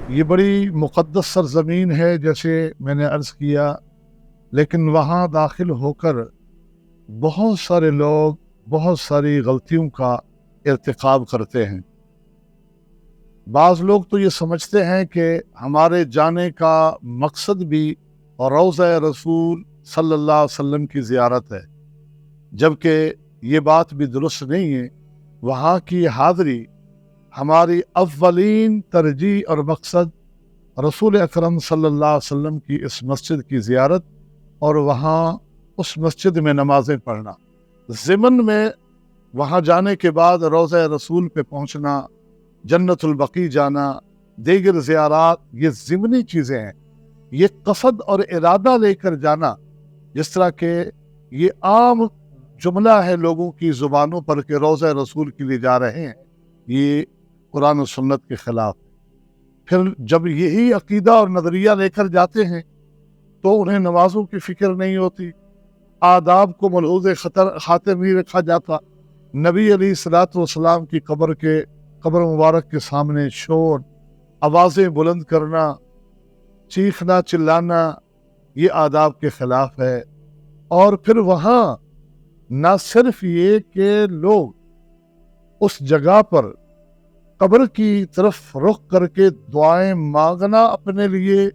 یہ بڑی مقدس سرزمین ہے جیسے میں نے عرض کیا، لیکن وہاں داخل ہو کر بہت سارے لوگ بہت ساری غلطیوں کا ارتکاب کرتے ہیں۔ بعض لوگ تو یہ سمجھتے ہیں کہ ہمارے جانے کا مقصد بھی روضہ رسول صلی اللہ علیہ وسلم کی زیارت ہے، جبکہ یہ بات بھی درست نہیں ہے۔ وہاں کی حاضری ہماری اولین ترجیح اور مقصد رسول اکرم صلی اللہ علیہ وسلم کی اس مسجد کی زیارت اور وہاں اس مسجد میں نمازیں پڑھنا، ضمن میں وہاں جانے کے بعد روضہ رسول پہ پہنچنا، جنت البقیع جانا، دیگر زیارات، یہ ضمنی چیزیں ہیں۔ یہ قصد اور ارادہ لے کر جانا، جس طرح کہ یہ عام جملہ ہے لوگوں کی زبانوں پر کہ روضہ رسول کے لیے جا رہے ہیں، یہ قرآن و سنت کے خلاف ہے۔ پھر جب یہی عقیدہ اور نظریہ لے کر جاتے ہیں تو انہیں نمازوں کی فکر نہیں ہوتی، آداب کو ملحوظ خاطر نہیں رکھا جاتا۔ نبی علیہ الصلوۃ والسلام کی قبر مبارک کے سامنے شور، آوازیں بلند کرنا، چیخنا چلانا، یہ آداب کے خلاف ہے۔ اور پھر وہاں نہ صرف یہ کہ لوگ اس جگہ پر قبر کی طرف رخ کر کے دعائیں مانگنا اپنے لیے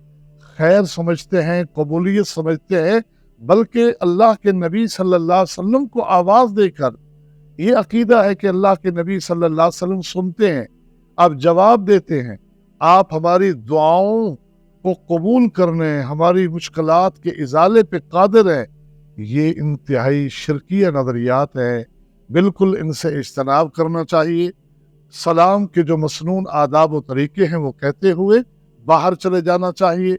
خیر سمجھتے ہیں، قبولیت سمجھتے ہیں، بلکہ اللہ کے نبی صلی اللہ علیہ وسلم کو آواز دے کر یہ عقیدہ ہے کہ اللہ کے نبی صلی اللہ علیہ وسلم سنتے ہیں، آپ جواب دیتے ہیں، آپ ہماری دعاؤں کو قبول کرنے، ہماری مشکلات کے ازالے پہ قادر ہیں۔ یہ انتہائی شرکیہ نظریات ہیں، بالکل ان سے اجتناب کرنا چاہیے۔ سلام کے جو مسنون آداب و طریقے ہیں وہ کہتے ہوئے باہر چلے جانا چاہیے۔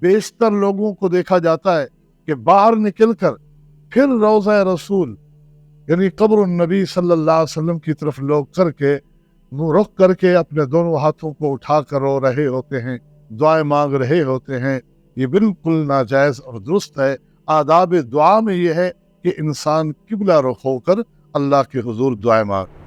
بیشتر لوگوں کو دیکھا جاتا ہے کہ باہر نکل کر پھر روضہ رسول یعنی قبر النبی صلی اللہ علیہ وسلم کی طرف لوگ رخ کر کے اپنے دونوں ہاتھوں کو اٹھا کر رو رہے ہوتے ہیں، دعائیں مانگ رہے ہوتے ہیں۔ یہ بالکل ناجائز اور درست ہے۔ آداب دعا میں یہ ہے کہ انسان قبلہ رخ ہو کر اللہ کے حضور دعائیں مانگ۔